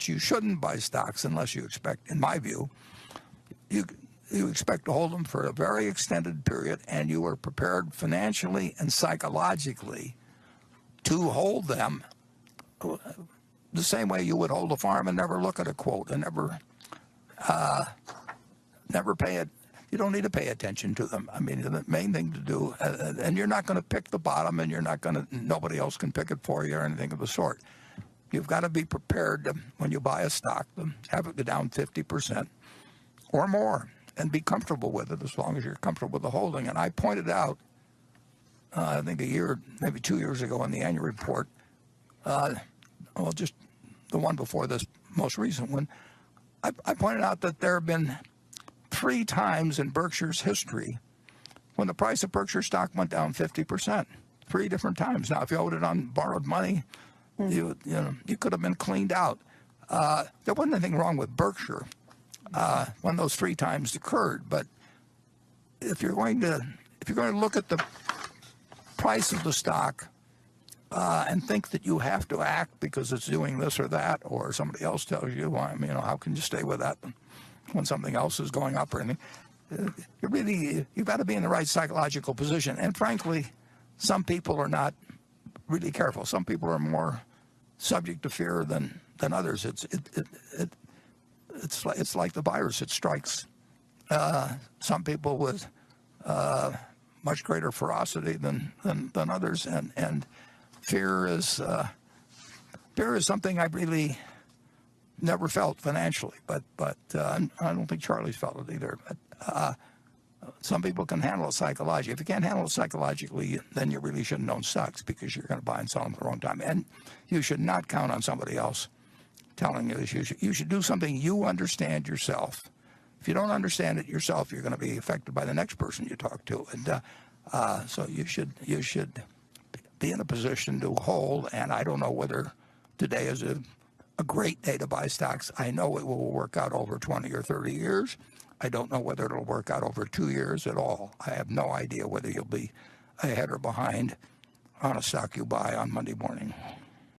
you shouldn't buy stocks unless you expect, in my view, you expect to hold them for a very extended period, and you are prepared financially and psychologically to hold them the same way you would hold a farm and never look at a quote and never pay it. You don't need to pay attention to them. I mean, the main thing to do, and you're not going to pick the bottom, and nobody else can pick it for you or anything of the sort. You've got to be prepared to, when you buy a stock, to have it go down 50% or more and be comfortable with it as long as you're comfortable with the holding. And I pointed out, I think a year, maybe 2 years ago in the annual report, just the one before this most recent one, I pointed out that there have been 3 times in Berkshire's history when the price of Berkshire stock went down 50%. 3 different times. Now, if you owed it on borrowed money, you could have been cleaned out. There wasn't anything wrong with Berkshire when those 3 times occurred. But if you're going to look at the price of the stock and think that you have to act because it's doing this or that, or somebody else tells you, well, how can you stay with that when something else is going up or anything? You've got to be in the right psychological position. And frankly, some people are not really careful. Some people are more subject to fear than others. It's like the virus. It strikes some people with much greater ferocity than others, and fear is something I really never felt financially, but I don't think Charlie's felt it either. But some people can handle it psychologically. If you can't handle it psychologically, then you really shouldn't own stocks because you're going to buy and sell them at the wrong time. And you should not count on somebody else telling you this. You should do something you understand yourself. If you don't understand it yourself, you're going to be affected by the next person you talk to. And so you should be in a position to hold. And I don't know whether today is a great day to buy stocks. I know it will work out over 20 or 30 years. I don't know whether it'll work out over 2 years at all. I have no idea whether you'll be ahead or behind on a stock you buy on Monday morning.